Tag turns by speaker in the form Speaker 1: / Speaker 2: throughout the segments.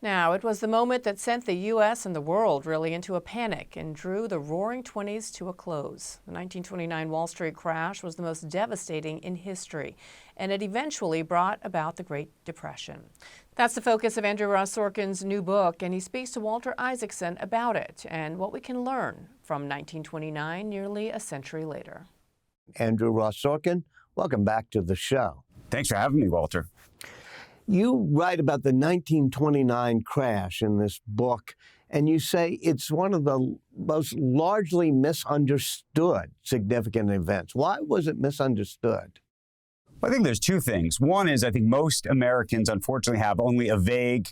Speaker 1: Now, it was the moment that sent the U.S. and the world really into a panic and drew the Roaring '20s to a close. The 1929 Wall Street crash was the most devastating in history, and it eventually brought about the Great Depression. That's the focus of Andrew Ross Sorkin's new book, and he speaks to Walter Isaacson about it and what we can learn from 1929 nearly a century later.
Speaker 2: Andrew Ross Sorkin, welcome back to the show.
Speaker 3: Thanks for having me, Walter.
Speaker 2: You write about the 1929 crash in this book, and you say it's one of the most largely misunderstood significant events. Why was it misunderstood?
Speaker 3: Well, I think there's two things. One is I think most Americans, unfortunately, have only a vague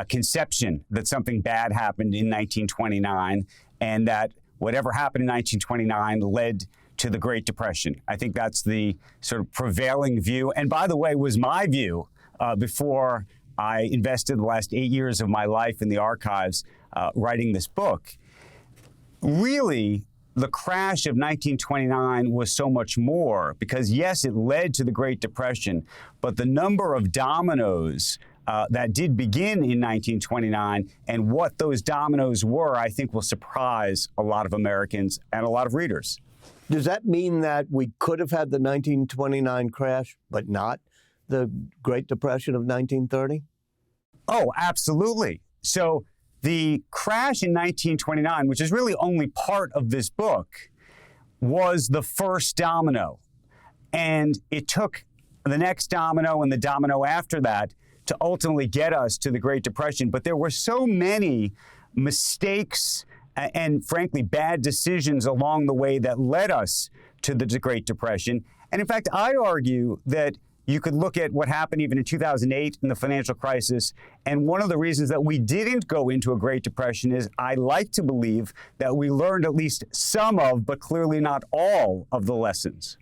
Speaker 3: conception that something bad happened in 1929 and that whatever happened in 1929 led to the Great Depression. I think that's the sort of prevailing view, and by the way, was my view before I invested the last 8 years of my life in the archives writing this book. Really, the crash of 1929 was so much more because, yes, it led to the Great Depression, but the number of dominoes that did begin in 1929 and what those dominoes were, I think will surprise a lot of Americans and a lot of readers.
Speaker 2: Does that mean that we could have had the 1929 crash, but not the Great Depression of 1930?
Speaker 3: Oh, absolutely. So the crash in 1929, which is really only part of this book, was the first domino. And it took the next domino and the domino after that to ultimately get us to the Great Depression. But there were so many mistakes and frankly, bad decisions along the way that led us to the Great Depression. And in fact, I argue that you could look at what happened even in 2008 in the financial crisis. And one of the reasons that we didn't go into a Great Depression is I like to believe that we learned at least some of, but clearly not all of the lessons.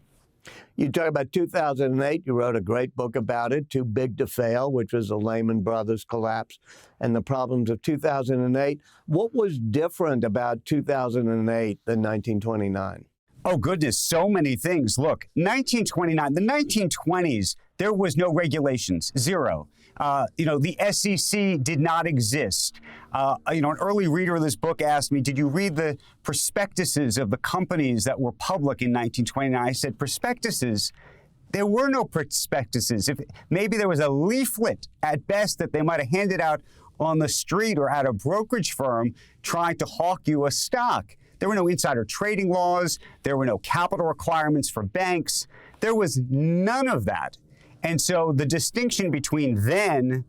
Speaker 2: You talk about 2008. You wrote a great book about it, Too Big to Fail, which was the Lehman Brothers collapse and the problems of 2008. What was different about 2008 than 1929?
Speaker 3: Oh, goodness, so many things. Look, 1929, the 1920s, there was no regulations, zero. The SEC did not exist. An early reader of this book asked me, did you read the prospectuses of the companies that were public in 1929? I said, prospectuses? There were no prospectuses. Maybe there was a leaflet at best that they might have handed out on the street or at a brokerage firm trying to hawk you a stock. There were no insider trading laws. There were no capital requirements for banks. There was none of that. And so the distinction between then,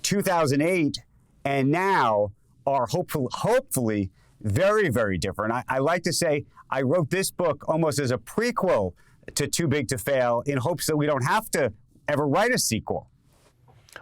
Speaker 3: 2008, and now are hopefully very, very different. I like to say I wrote this book almost as a prequel to Too Big to Fail in hopes that we don't have to ever write a sequel.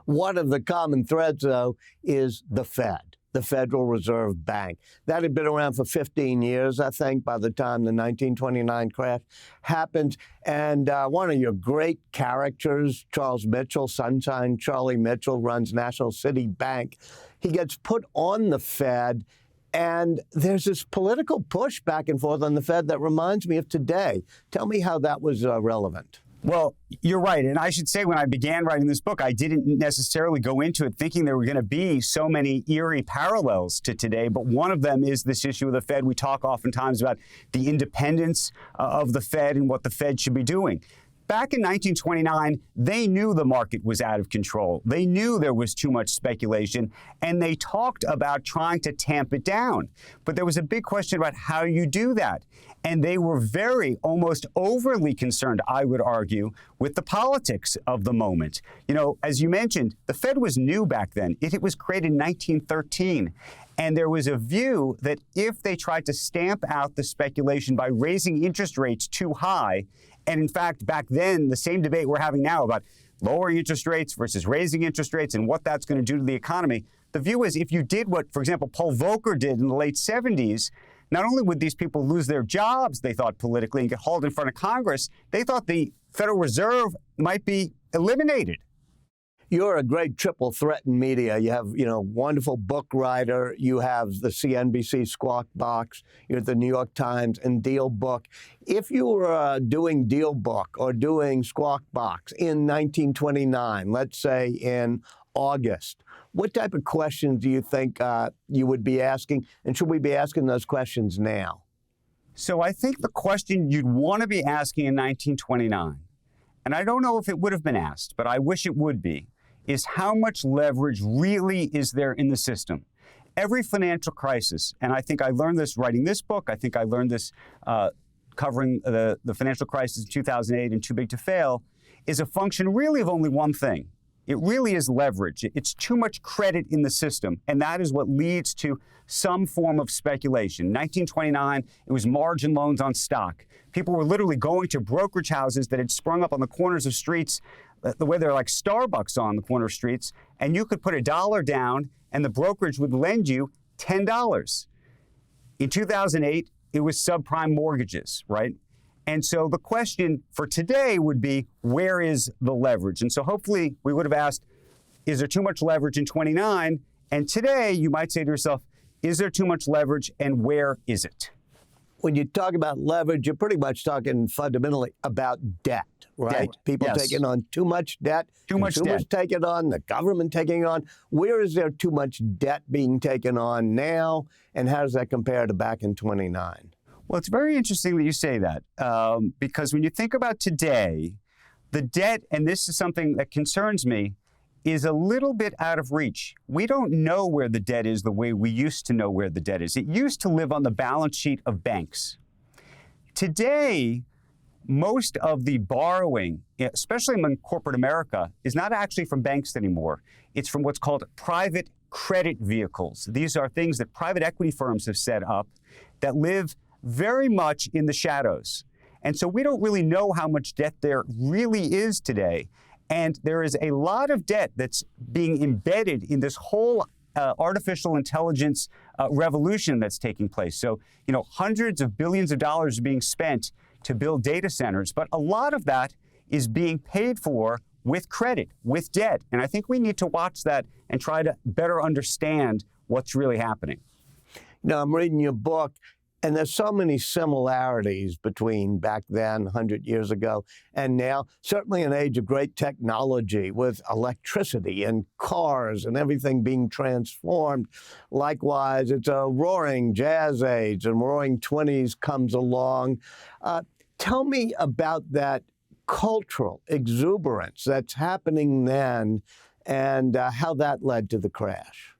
Speaker 2: One of the common threads, though, is the Fed. The Federal Reserve Bank. That had been around for 15 years, I think, by the time the 1929 crash happened. And one of your great characters, Charles Mitchell, Sunshine Charlie Mitchell, runs National City Bank. He gets put on the Fed, and there's this political push back and forth on the Fed that reminds me of today. Tell me how that was relevant.
Speaker 3: Well, you're right. And I should say when I began writing this book, I didn't necessarily go into it thinking there were going to be so many eerie parallels to today. But one of them is this issue of the Fed. We talk oftentimes about the independence of the Fed and what the Fed should be doing. Back in 1929, they knew the market was out of control. They knew there was too much speculation, and they talked about trying to tamp it down. But there was a big question about how you do that. And they were almost overly concerned, I would argue, with the politics of the moment. As you mentioned, the Fed was new back then. It was created in 1913. And there was a view that if they tried to stamp out the speculation by raising interest rates too high, and in fact, back then, the same debate we're having now about lowering interest rates versus raising interest rates and what that's going to do to the economy, the view is if you did what, for example, Paul Volcker did in the late 70s, not only would these people lose their jobs, they thought politically, and get hauled in front of Congress, they thought the Federal Reserve might be eliminated.
Speaker 2: You're a great triple threat in media. You have, wonderful book writer. You have the CNBC Squawk Box. You're at the New York Times and Deal Book. If you were doing Deal Book or doing Squawk Box in 1929, let's say in August, What type of questions do you think you would be asking, and should we be asking those questions now?
Speaker 3: So I think the question you'd want to be asking in 1929, and I don't know if it would have been asked, but I wish it would be, is how much leverage really is there in the system? Every financial crisis, and I think I learned this writing this book, I think I learned this covering the financial crisis in 2008 and Too Big to Fail, is a function really of only one thing. It really is leverage. It's too much credit in the system, and that is what leads to some form of speculation. In 1929, it was margin loans on stock. People were literally going to brokerage houses that had sprung up on the corners of streets, the way they're like Starbucks on the corner of streets, and you could put $1 down, and the brokerage would lend you $10. In 2008, it was subprime mortgages, right? And so the question for today would be, where is the leverage? And so hopefully we would have asked, is there too much leverage in 29? And today you might say to yourself, is there too much leverage and where is it?
Speaker 2: When you talk about leverage, you're pretty much talking fundamentally about debt, right?
Speaker 3: Debt,
Speaker 2: People
Speaker 3: yes.
Speaker 2: taking on too much debt.
Speaker 3: Too much
Speaker 2: consumers
Speaker 3: debt.
Speaker 2: taking on, the government taking on. Where is there too much debt being taken on now, and how does that compare to back in 29?
Speaker 3: Well, it's very interesting that you say that, because when you think about today, the debt, and this is something that concerns me, is a little bit out of reach. We don't know where the debt is the way we used to know where the debt is. It used to live on the balance sheet of banks. Today, most of the borrowing, especially among corporate America, is not actually from banks anymore. It's from what's called private credit vehicles. These are things that private equity firms have set up that live very much in the shadows. And so we don't really know how much debt there really is today. And there is a lot of debt that's being embedded in this whole artificial intelligence revolution that's taking place. So, hundreds of billions of dollars are being spent to build data centers, but a lot of that is being paid for with credit, with debt. And I think we need to watch that and try to better understand what's really happening.
Speaker 2: I'm reading your book, and there's so many similarities between back then, 100 years ago, and now. Certainly an age of great technology with electricity and cars and everything being transformed. Likewise, it's a roaring jazz age, and roaring 20s comes along. Tell me about that cultural exuberance that's happening then and how that led to the crash.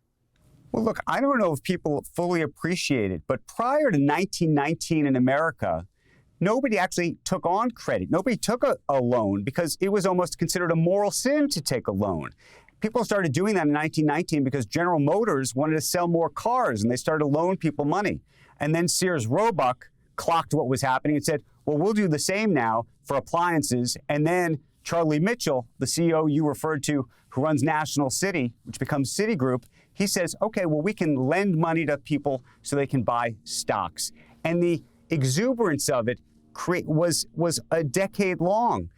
Speaker 3: Well, look, I don't know if people fully appreciate it, but prior to 1919 in America, nobody actually took on credit. Nobody took a loan because it was almost considered a moral sin to take a loan. People started doing that in 1919 because General Motors wanted to sell more cars, and they started to loan people money. And then Sears Roebuck clocked what was happening and said, well, we'll do the same now for appliances. And then Charlie Mitchell, the CEO you referred to, who runs National City, which becomes Citigroup, he says, okay, well, we can lend money to people so they can buy stocks. And the exuberance of it was a decade long.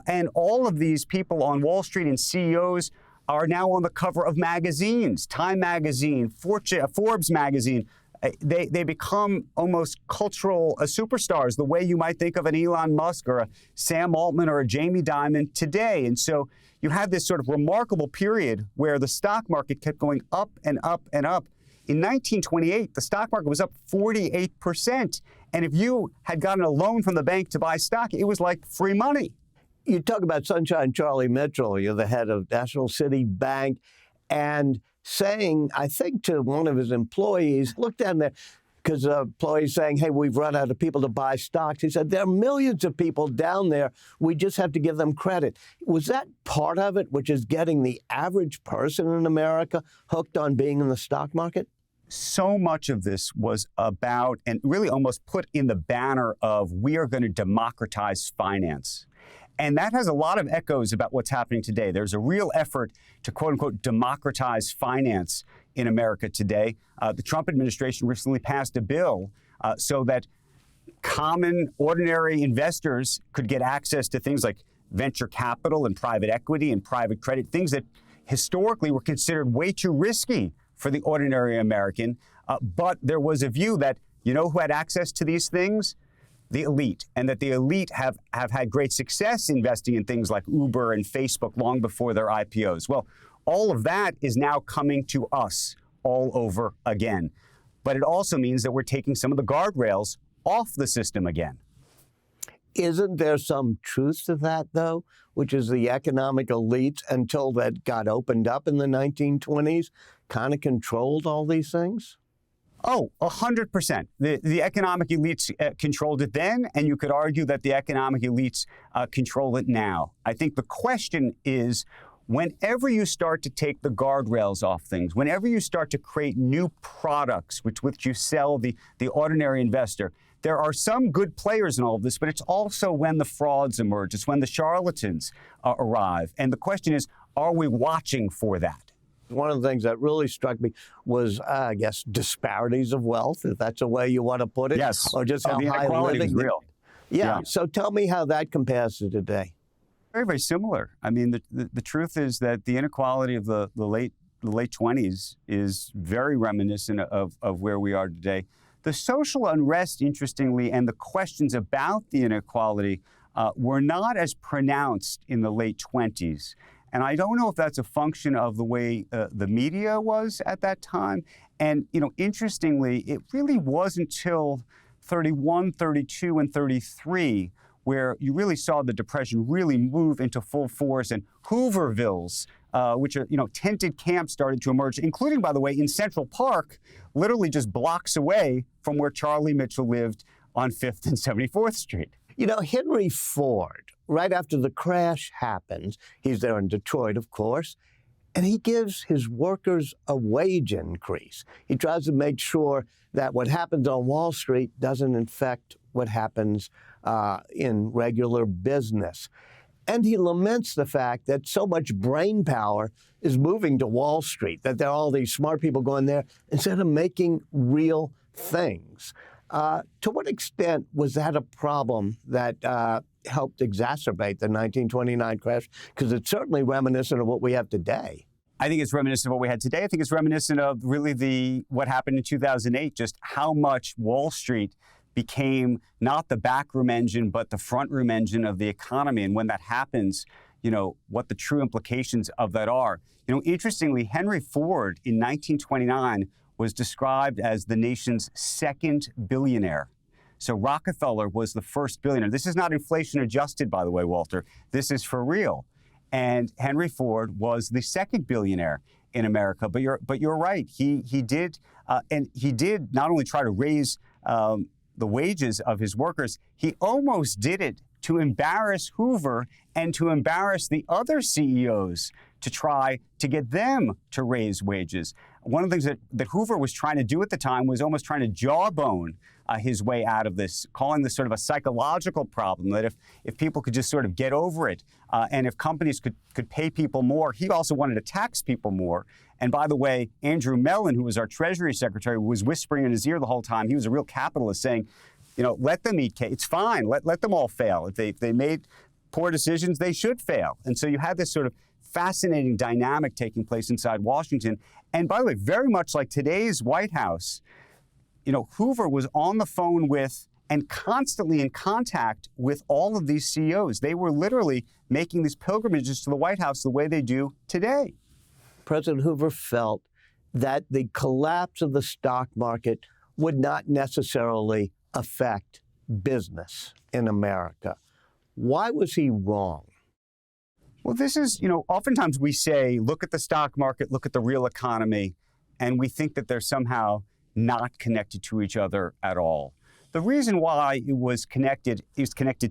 Speaker 3: And all of these people on Wall Street and CEOs are now on the cover of magazines, Time Magazine, Forbes Magazine. They become almost cultural superstars, the way you might think of an Elon Musk or a Sam Altman or a Jamie Dimon today. And so you had this sort of remarkable period where the stock market kept going up and up and up. In 1928, the stock market was up 48%. And if you had gotten a loan from the bank to buy stock, it was like free money.
Speaker 2: You talk about Sunshine Charlie Mitchell, you're the head of National City Bank, and saying, I think, to one of his employees, look down there, because the employee's saying, hey, we've run out of people to buy stocks. He said, there are millions of people down there. We just have to give them credit. Was that part of it, which is getting the average person in America hooked on being in the stock market?
Speaker 3: So much of this was about, and really almost put in the banner of, we are going to democratize finance. And that has a lot of echoes about what's happening today. There's a real effort to, quote unquote, democratize finance in America today. The Trump administration recently passed a bill so that common, ordinary investors could get access to things like venture capital and private equity and private credit, things that historically were considered way too risky for the ordinary American. But there was a view that, who had access to these things? The elite, and that the elite have had great success investing in things like Uber and Facebook long before their IPOs. Well, All of that is now coming to us all over again. But it also means that we're taking some of the guardrails off the system again.
Speaker 2: Isn't there some truth to that, though, which is the economic elites, until that got opened up in the 1920s, kind of controlled all these things?
Speaker 3: Oh, 100%. The economic elites controlled it then, and you could argue that the economic elites control it now. I think the question is, whenever you start to take the guardrails off things, whenever you start to create new products which you sell the ordinary investor, there are some good players in all of this, but it's also when the frauds emerge. It's when the charlatans arrive. And the question is, are we watching for that?
Speaker 2: One of the things that really struck me was, I guess, disparities of wealth, if that's a way you want to put it.
Speaker 3: Yes.
Speaker 2: Or just how
Speaker 3: the
Speaker 2: high
Speaker 3: inequality
Speaker 2: living.
Speaker 3: is real.
Speaker 2: Yeah.
Speaker 3: Yeah.
Speaker 2: So tell me how that compares to today.
Speaker 3: Very, very similar. I mean, the truth is that the inequality of the late 20s is very reminiscent of where we are today. The social unrest, interestingly, and the questions about the inequality were not as pronounced in the late 20s. And I don't know if that's a function of the way the media was at that time. And, interestingly, it really wasn't until 31, 32, and 33 where you really saw the Depression really move into full force, and Hoovervilles, which are, tented camps started to emerge, including, by the way, in Central Park, literally just blocks away from where Charlie Mitchell lived on 5th and 74th Street.
Speaker 2: Henry Ford, right after the crash happens, he's there in Detroit, of course, and he gives his workers a wage increase. He tries to make sure that what happens on Wall Street doesn't infect what happens in regular business. And he laments the fact that so much brain power is moving to Wall Street, that there are all these smart people going there instead of making real things. To what extent was that a problem that helped exacerbate the 1929 crash? Because it's certainly reminiscent of what we have today.
Speaker 3: I think it's reminiscent of what we had today. I think it's reminiscent of really what happened in 2008, just how much Wall Street became not the backroom engine, but the front room engine of the economy. And when that happens, what the true implications of that are. Interestingly, Henry Ford in 1929 was described as the nation's second billionaire. So Rockefeller was the first billionaire. This is not inflation adjusted, by the way, Walter. This is for real. And Henry Ford was the second billionaire in America. But you're right. He did not only try to raise the wages of his workers, he almost did it to embarrass Hoover and to embarrass the other CEOs to try to get them to raise wages. One of the things that Hoover was trying to do at the time was almost trying to jawbone his way out of this, calling this sort of a psychological problem, that if people could just sort of get over it, and if companies could pay people more. He also wanted to tax people more. And by the way, Andrew Mellon, who was our Treasury Secretary, was whispering in his ear the whole time. He was a real capitalist, saying, let them eat cake. It's fine. Let them all fail. If they made poor decisions, they should fail. And so you had this sort of fascinating dynamic taking place inside Washington. And by the way, very much like today's White House, Hoover was on the phone with and constantly in contact with all of these CEOs. They were literally making these pilgrimages to the White House the way they do today.
Speaker 2: President Hoover felt that the collapse of the stock market would not necessarily affect business in America. Why was he wrong?
Speaker 3: Well, this is, oftentimes we say, look at the stock market, look at the real economy, and we think that they're somehow not connected to each other at all. The reason why it was connected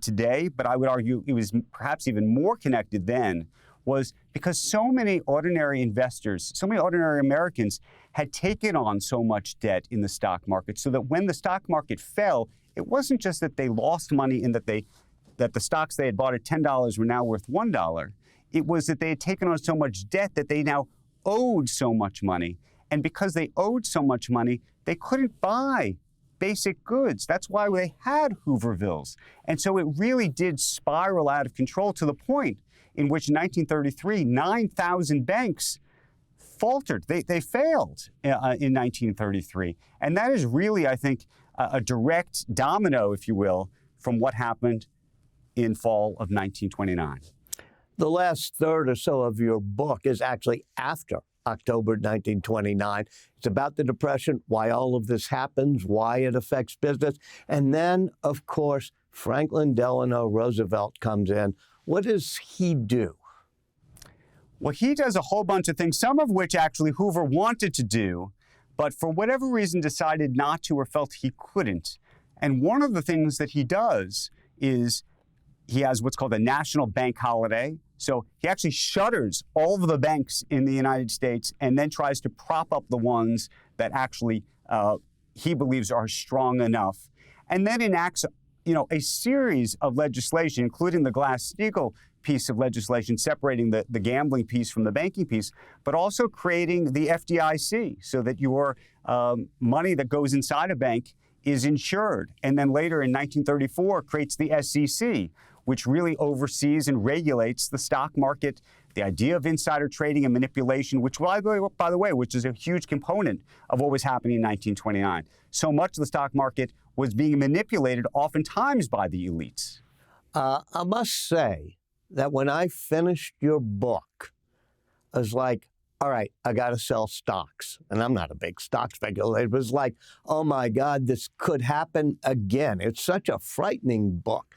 Speaker 3: today, but I would argue it was perhaps even more connected then, was because so many ordinary investors, so many ordinary Americans had taken on so much debt in the stock market, so that when the stock market fell, it wasn't just that they lost money in that the stocks they had bought at $10 were now worth $1. It was that they had taken on so much debt that they now owed so much money. And because they owed so much money, they couldn't buy basic goods. That's why they had Hoovervilles. And so it really did spiral out of control to the point in which in 1933, 9,000 banks faltered. They failed in 1933. And that is really, I think, a direct domino, if you will, from what happened in fall of 1929.
Speaker 2: The last third or so of your book is actually after October 1929. It's about the Depression, why all of this happens, why it affects business. And then, of course, Franklin Delano Roosevelt comes in. What does he do?
Speaker 3: Well, he does a whole bunch of things, some of which actually Hoover wanted to do, but for whatever reason decided not to or felt he couldn't. And one of the things that he does is he has what's called a national bank holiday. So he actually shutters all of the banks in the United States and then tries to prop up the ones that actually he believes are strong enough, and then enacts a series of legislation, including the Glass-Steagall piece of legislation separating the gambling piece from the banking piece, but also creating the FDIC so that your money that goes inside a bank is insured. And then later in 1934 creates the SEC, which really oversees and regulates the stock market, the idea of insider trading and manipulation, which, by the way, which is a huge component of what was happening in 1929. So much of the stock market was being manipulated oftentimes by the elites.
Speaker 2: I must say that when I finished your book, I was like, all right, I got to sell stocks. And I'm not a big stock speculator. It was like, oh my God, this could happen again. It's such a frightening book.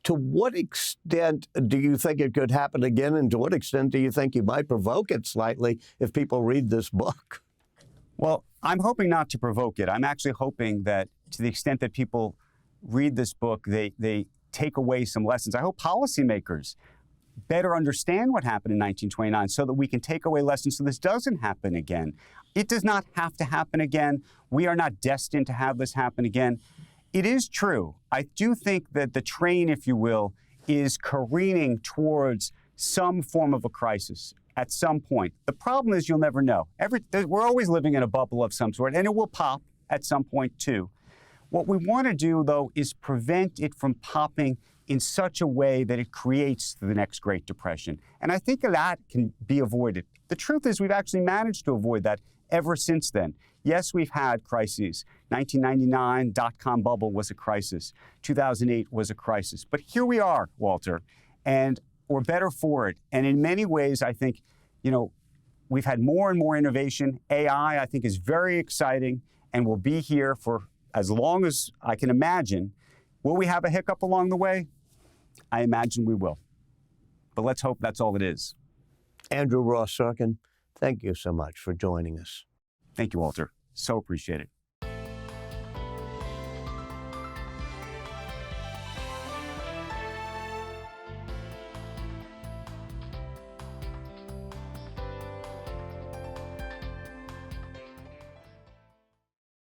Speaker 2: To what extent do you think it could happen again? And to what extent do you think you might provoke it slightly if people read this book?
Speaker 3: Well, I'm hoping not to provoke it. I'm actually hoping that to the extent that people read this book, they take away some lessons. I hope policymakers better understand what happened in 1929 so that we can take away lessons so this doesn't happen again. It does not have to happen again. We are not destined to have this happen again. It is true. I do think that the train, if you will, is careening towards some form of a crisis at some point. The problem is you'll never know. We're always living in a bubble of some sort, and it will pop at some point too. What we want to do, though, is prevent it from popping in such a way that it creates the next Great Depression. And I think that can be avoided. The truth is we've actually managed to avoid that ever since then. Yes, we've had crises. 1999 dot-com bubble was a crisis. 2008 was a crisis. But here we are, Walter, and we're better for it. And in many ways, I think, we've had more and more innovation. AI, I think, is very exciting and will be here for as long as I can imagine. Will we have a hiccup along the way? I imagine we will. But let's hope that's all it is.
Speaker 2: Andrew Ross Sorkin, thank you so much for joining us.
Speaker 3: Thank you, Walter. So appreciate it.